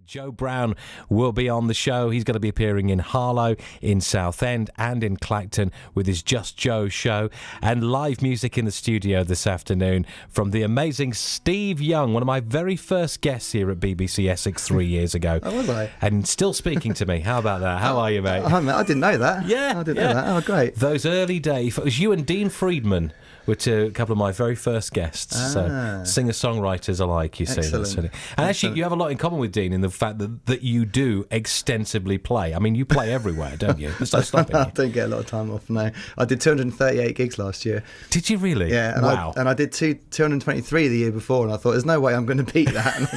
Joe Brown will be on the show. He's going to be appearing in Harlow, in Southend and in Clacton with his Just Joe show, and live music in the studio this afternoon from the amazing Steve Young, one of my very first guests here at BBC Essex 3 years ago. Oh, was I? And still speaking to me. How about that? How are you, mate? I didn't know that. Yeah. I didn't know that. Oh, great. Those early days. It was you and Dean Friedman were a couple of my very first guests. So singer-songwriters alike, you see. Excellent. And actually, you have a lot in common with Dean in the fact that you do extensively play. I mean, you play everywhere, don't you? There's no stopping you. I don't get a lot of time off, no. I did 238 gigs last year. Did you really? Yeah. And wow. I did 223 the year before, and I thought, there's no way I'm going to beat that. And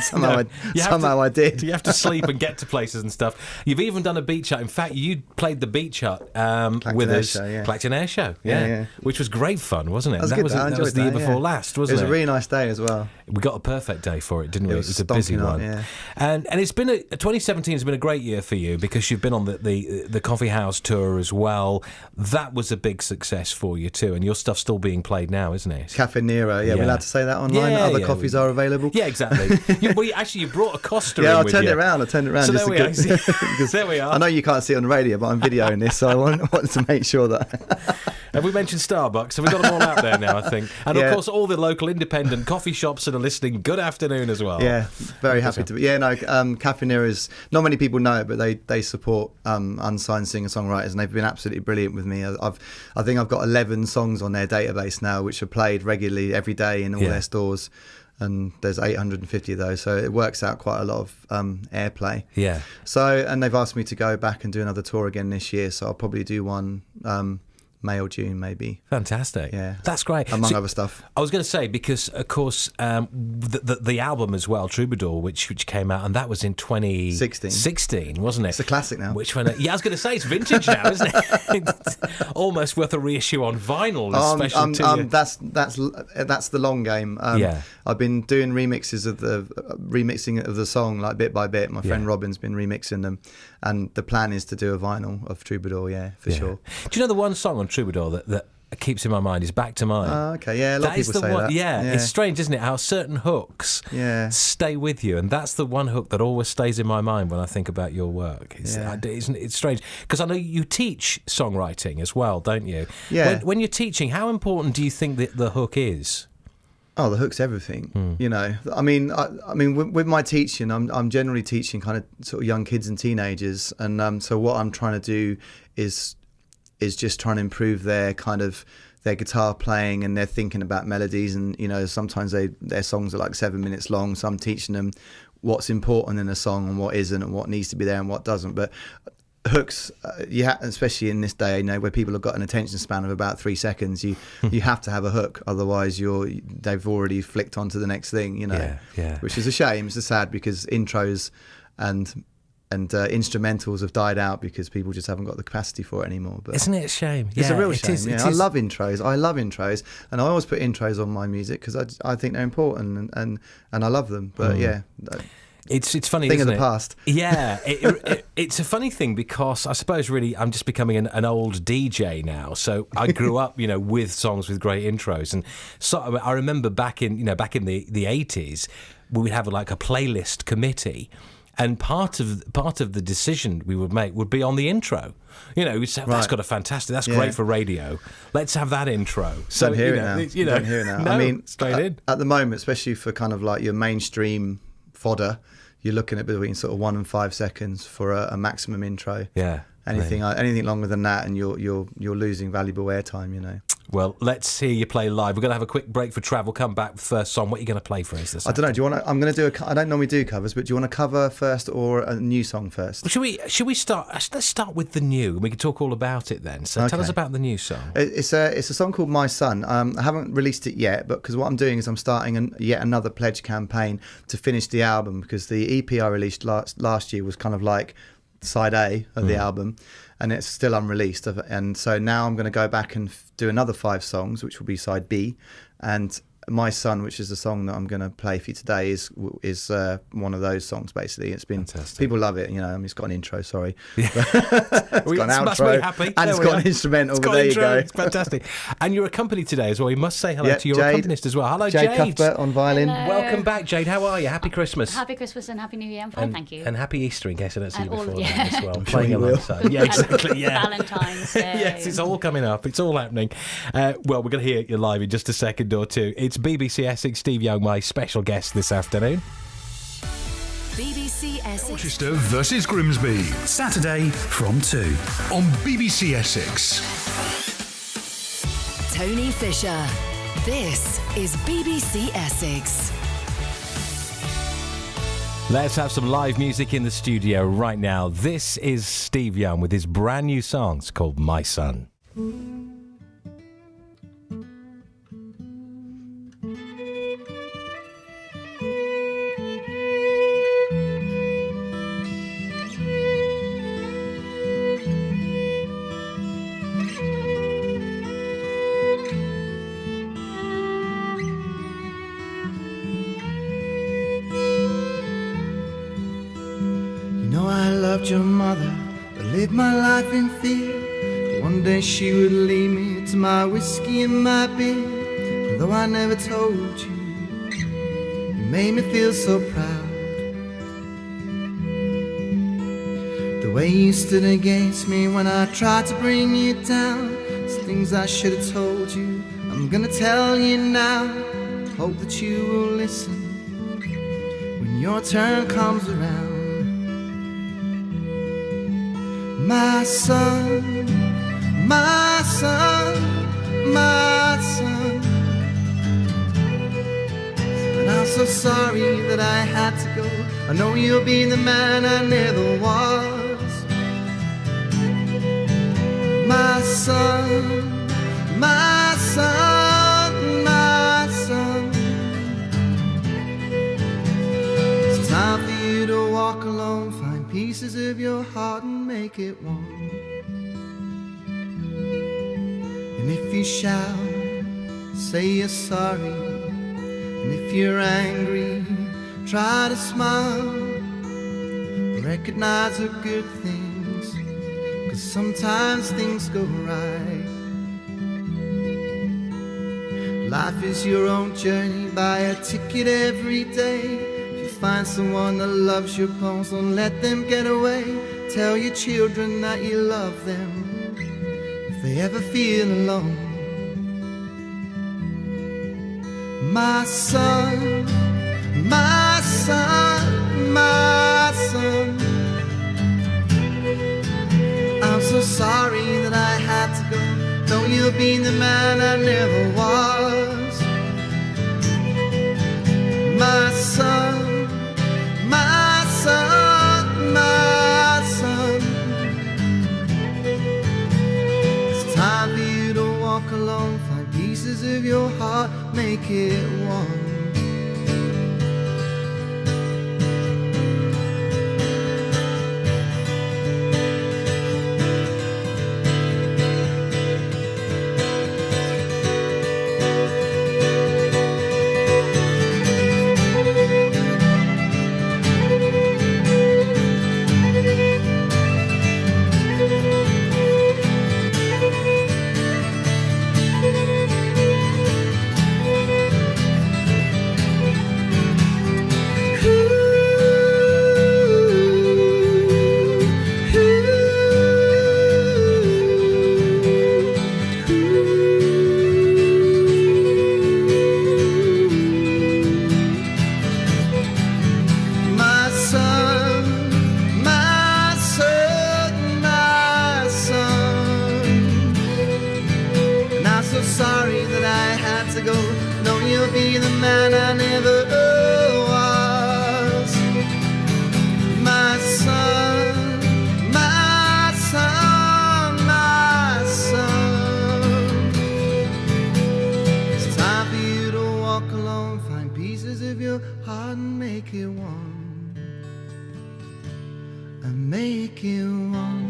somehow I did. You have to sleep and get to places and stuff. You've even done a beach hut. In fact, you played the beach hut with us. Clacton Air Show, yeah. Which was great fun, wasn't it? That was the year before last, wasn't it? It was a really nice day as well. We got a perfect day for it, didn't we? It was a busy stomping one. yeah. And it's been 2017 has been a great year for you because you've been on the Coffee House tour as well. That was a big success for you too, and your stuff's still being played now, isn't it? Cafe Nero, we're allowed to say that online. Other coffees are available. Yeah, exactly. you brought a Costa in I with turned you. it around. So there we are. There we are. I know you can't see it on the radio, but I'm videoing this, so I wanted to make sure that... Have we mentioned Starbucks? Have we got them all out there now, I think? And of course, all the local independent coffee shops that are listening, good afternoon as well. Yeah, very happy to be. Yeah, no, Cafe Nero is, not many people know it, but they support unsigned singer-songwriters, and they've been absolutely brilliant with me. I think I've got 11 songs on their database now, which are played regularly every day in all their stores. And there's 850 of those, so it works out quite a lot of airplay. Yeah. So, and they've asked me to go back and do another tour again this year, so I'll probably do one May or June, maybe. Fantastic. Yeah. That's great. Among other stuff. I was going to say, because, of course, the album as well, Troubadour, which came out, and that was in 2016, wasn't it? It's a classic now. Which one? Yeah, I was going to say, it's vintage now, isn't it? It's almost worth a reissue on vinyl, especially that's the long game. I've been doing remixing of the song, like bit by bit. My friend Robin's been remixing them, and the plan is to do a vinyl of Troubadour, for sure. Do you know the one song on Troubadour that keeps in my mind is Back to Mine? Okay, yeah, a lot of people say that. Yeah, it's strange, isn't it, how certain hooks stay with you, and that's the one hook that always stays in my mind when I think about your work. It's strange, because I know you teach songwriting as well, don't you? Yeah. When you're teaching, how important do you think that the hook is? Oh, the hook's everything. You know, I mean, with my teaching, I'm generally teaching kind of sort of young kids and teenagers, and so what I'm trying to do is just trying to improve their guitar playing and their thinking about melodies. And you know, sometimes their songs are like 7 minutes long, so I'm teaching them what's important in a song and what isn't, and what needs to be there and what doesn't. But hooks, especially in this day, you know, where people have got an attention span of about 3 seconds, you have to have a hook, otherwise they've already flicked on to the next thing, you know. Which is a shame. It's sad, because intros and instrumentals have died out because people just haven't got the capacity for it anymore. But isn't it a shame? It's a real shame. I love intros, and I always put intros on my music because I think they're important, and I love them. But it's funny, thing isn't of the it? past. Yeah, it's a funny thing, because I suppose really I'm just becoming an old DJ now. So I grew up, you know, with songs with great intros, and so I remember back in the 80s, we would have like a playlist committee. And part of the decision we would make would be on the intro. You know, we'd say, that's got a fantastic, that's great for radio. Let's have that intro. So don't hear it now. No, I mean, straight in. At the moment, especially for kind of like your mainstream fodder, you're looking at between sort of 1 and 5 seconds for a maximum intro. Yeah. Anything longer than that, and you're losing valuable airtime, you know. Well, let's hear you play live. We're going to have a quick break for travel. Come back with the first song. What are you going to play for us this I don't know. Do you want to? I'm going to do I don't normally do covers, but do you want to cover first or a new song first? Well, should we start? Let's start with the new, and we can talk all about it then. So tell us about the new song. It's a song called My Son. I haven't released it yet, but because what I'm doing is I'm starting yet another pledge campaign to finish the album, because the EP I released last year was kind of like side A of the album, and it's still unreleased, and so now I'm going to go back and do another 5 songs, which will be side B, and My Son, which is the song that I'm going to play for you today, is one of those songs. Basically, it's been Fantastic. people love it. It's got an intro. Sorry, It's got an outro, happy. and it's got an instrumental. But there you go. It's fantastic. And you're accompanied today as well. You must say hello Yeah, to your Jade. accompanist as well. Hello, Jade Jade. Cuthbert on violin. Hello. Welcome back, Jade. How are you? Happy Christmas. Happy Christmas and Happy New Year. I'm fine, thank you. And happy Easter in case I don't see you And all before of- then yeah. as well. I'm sure Playing you will. alongside. Yeah, exactly. Yeah. Valentine's Day. Yes, it's all coming up. It's all happening. Well, we're going to hear you live in just a second or two. It's BBC Essex, Steve Young, my special guest this afternoon. BBC Essex. Rochester versus Grimsby, Saturday from 2 on BBC Essex. Tony Fisher. This is BBC Essex. Let's have some live music in the studio right now. This is Steve Young with his brand new song. It's called My Son. I loved your mother, but lived my life in fear. One day she would lead me to my whiskey and my beer. And though I never told you, you made me feel so proud. The way you stood against me when I tried to bring you down. It's things I should have told you, I'm gonna tell you now. Hope that you will listen when your turn comes around. My son, my son, my son. And I'm so sorry that I had to go. I know you'll be the man I never was. My son, my son, my son. It's time for you to walk alone, find pieces of your heart and make it one. And if you shout, say you're sorry. And if you're angry, try to smile. Recognize the good things, 'cause sometimes things go right. Life is your own journey, buy a ticket every day. If you find someone that loves your poems, don't let them get away. Tell your children that you love them if they ever feel alone. My son, my son, my son. I'm so sorry that I had to go. Know you'll be the man I never was. My son, my son, my son. It's time for you to walk alone, find pieces of your heart, make it one. Sorry that I had to go. Know you'll be the man I never was. My son, my son, my son. It's time for you to walk alone, find pieces of your heart and make it one. And make it one.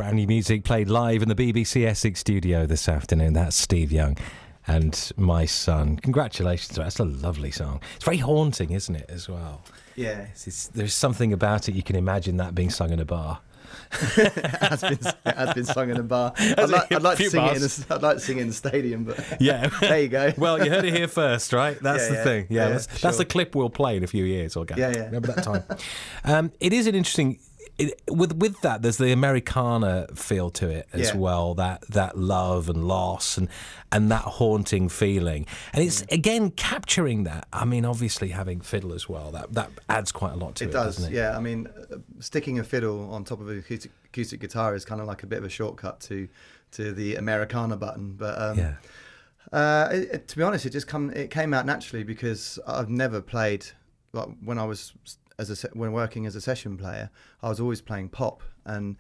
brand new music played live in the BBC Essex studio this afternoon. That's Steve Young and My Son. Congratulations. That's a lovely song. It's very haunting, isn't it, as well? Yeah. There's something about it. You can imagine that being sung in a bar. it has been sung in a bar. I'd like to sing it in the stadium, but yeah, there you go. Well, you heard it here first, right? That's the thing. Yeah, that's sure. the clip we'll play in a few years. Yeah. Remember that time? It is an interesting. With that, there's the Americana feel to it as well. That love and loss and that haunting feeling, and it's again capturing that. I mean, obviously having fiddle as well, that adds quite a lot to it. It does, doesn't it? Yeah. I mean, sticking a fiddle on top of an acoustic guitar is kind of like a bit of a shortcut to the Americana button. But to be honest, it came out naturally because I've never played like when I was. When working as a session player, I was always playing pop, and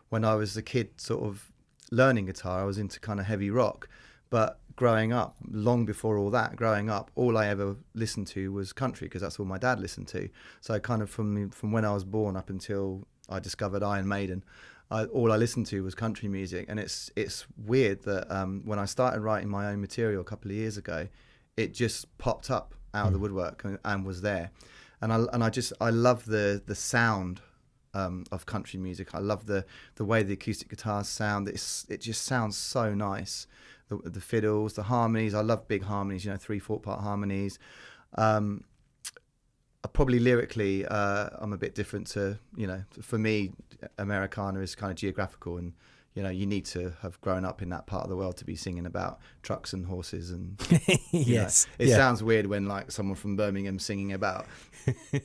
when I was a kid sort of learning guitar, I was into kind of heavy rock. But growing up, long before all that, all I ever listened to was country, because that's all my dad listened to. So kind of from when I was born up until I discovered Iron Maiden, all I listened to was country music. And it's weird that when I started writing my own material a couple of years ago, it just popped up out of the woodwork and was there. And I love the sound of country music. I love the way the acoustic guitars sound. It just sounds so nice. The fiddles, the harmonies. I love big harmonies. 3/4 part harmonies. Probably lyrically, I'm a bit different to For me, Americana is kind of geographical, and you need to have grown up in that part of the world to be singing about trucks and horses and yes. It sounds weird when like someone from Birmingham singing about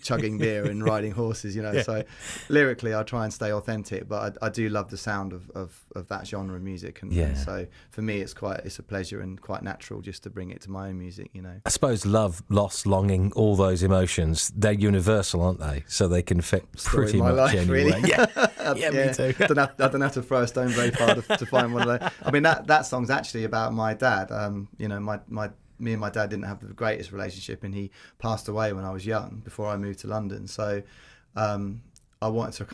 chugging beer and riding horses, So lyrically, I try and stay authentic, but I do love the sound of that genre of music, and so for me, it's a pleasure and quite natural just to bring it to my own music, I suppose love, loss, longing, all those emotions, they're universal, aren't they? So they can fit pretty much life, anywhere. Really. Yeah, me too. I don't have to throw a stone very far to find one of those. I mean, that song's actually about my dad. Me and my dad didn't have the greatest relationship, and he passed away when I was young, before I moved to London. So I wanted to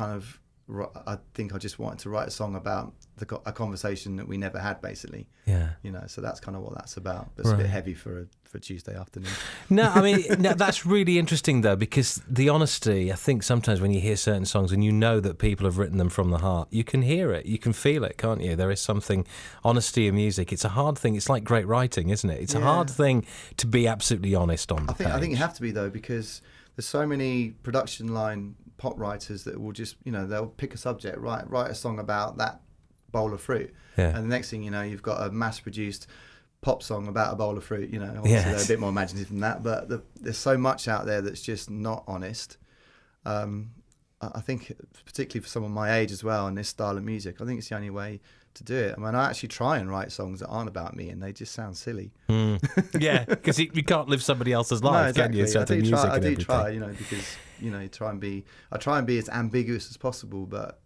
I think I just wanted to write a song about a conversation that we never had, basically. Yeah. So that's kind of what that's about. But it's a bit heavy for Tuesday afternoon. No, I mean, that's really interesting, though, because the honesty, I think sometimes when you hear certain songs and you know that people have written them from the heart, you can hear it, you can feel it, can't you? There is something, honesty in music. It's a hard thing. It's like great writing, isn't it? It's a hard thing to be absolutely honest on the page. I think you have to be, though, because there's so many production line pop writers that will just, they'll pick a subject, write a song about that bowl of fruit, and the next thing you know, you've got a mass-produced pop song about a bowl of fruit. Obviously they're a bit more imaginative than that, but there's so much out there that's just not honest. I think, particularly for someone my age as well, and this style of music, I think it's the only way to do it. I mean, I actually try and write songs that aren't about me, and they just sound silly. Yeah, because you can't live somebody else's life, no, exactly. can you? I do try, because I try and be as ambiguous as possible, but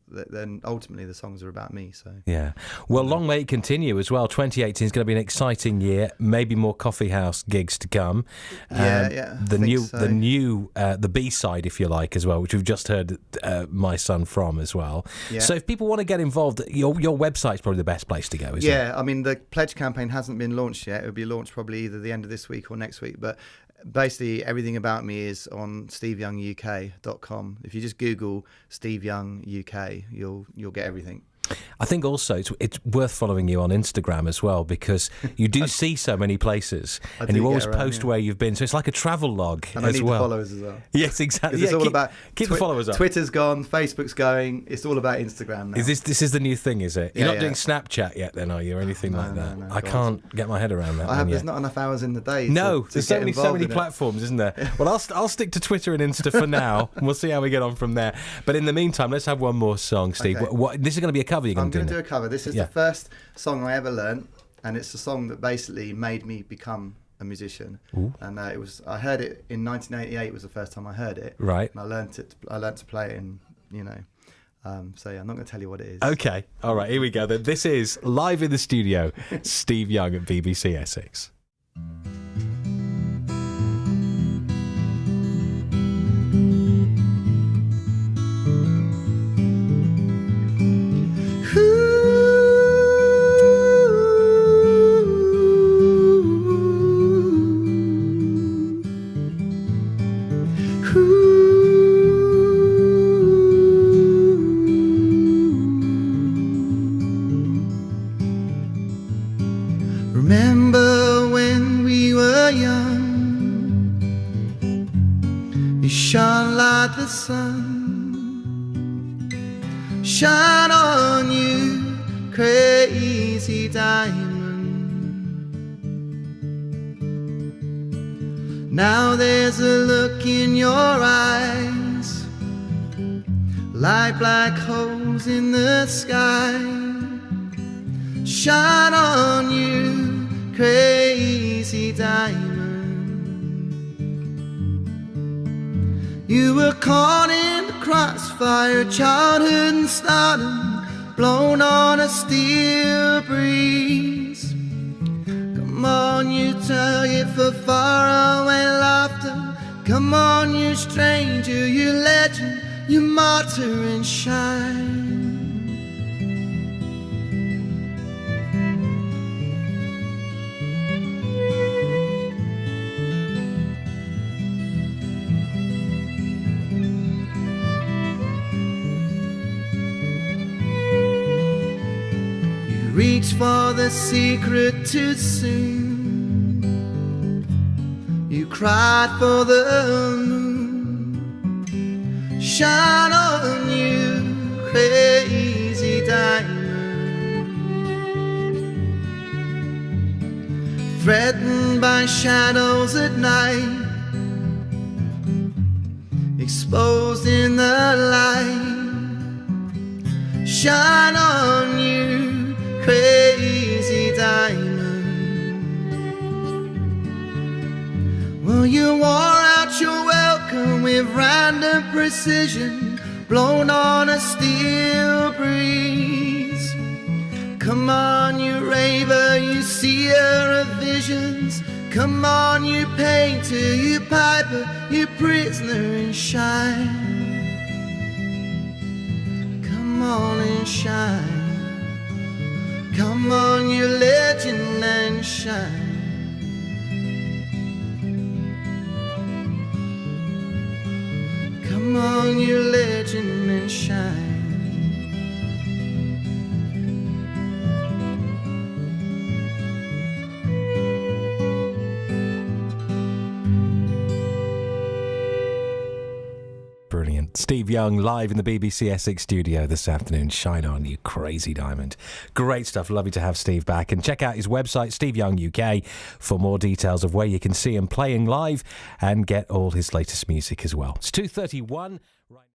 then ultimately the songs are about me. So yeah, well, long may it continue as well. 2018 is going to be an exciting year. Maybe more coffee house gigs to come. The B-side, if you like, as well, which we've just heard My Son from as well. Yeah. So if people want to get involved, your website's probably the best place to go, isn't it? Yeah, I mean, the pledge campaign hasn't been launched yet. It'll be launched probably either the end of this week or next week, but basically everything about me is on steveyounguk.com. If you just Google Steve Young UK, you'll get everything. I think also it's worth following you on Instagram as well, because you do see so many places and you always post where you've been. So it's like a travel log and as I need well. The followers as well. Yes, exactly. It's all about keep the followers up. Twitter's gone, Facebook's going. It's all about Instagram now. This is the new thing, is it? You're not doing Snapchat yet, then, are you, or anything like that? No, I can't get my head around that. There's not enough hours in the day. No, to there's so many platforms, isn't there? Well, I'll stick to Twitter and Insta for now, and we'll see how we get on from there. But in the meantime, let's have one more song, Steve. Okay. This is going to be a cover you're going to do. I'm going to do a cover. This is the first song I ever learned, and it's a song that basically made me become a musician. Ooh. And I heard it in 1988 was the first time I heard it. Right. And I learned to play it, and so yeah, I'm not going to tell you what it is. Okay. All right, here we go then. This is live in the studio, Steve Young at BBC Essex. Remember when we were young, you shone like the sun. Shine on you, crazy diamond. Now there's a look in your eyes, like black holes in the sky. Shine on you, crazy diamond. You were caught in the crossfire, childhood and stardom, blown on a steel breeze. Come on, you target for faraway laughter. Come on, you stranger, you legend, you martyr and shine. Reach for the secret too soon. You cried for the moon. Shine on you, crazy diamond. Threatened by shadows at night, exposed in the light. Shine on you, crazy diamond. Well, you wore out your welcome with random precision, blown on a steel breeze. Come on, you raver, you seer of visions. Come on, you painter, you piper, you prisoner and shine. Come on and shine. Come on, you legend and shine. Come on, you legend and shine. Brilliant. Steve Young live in the BBC Essex studio this afternoon. Shine on, you crazy diamond. Great stuff. Lovely to have Steve back. And check out his website, Steve Young UK, for more details of where you can see him playing live and get all his latest music as well. It's 2:31.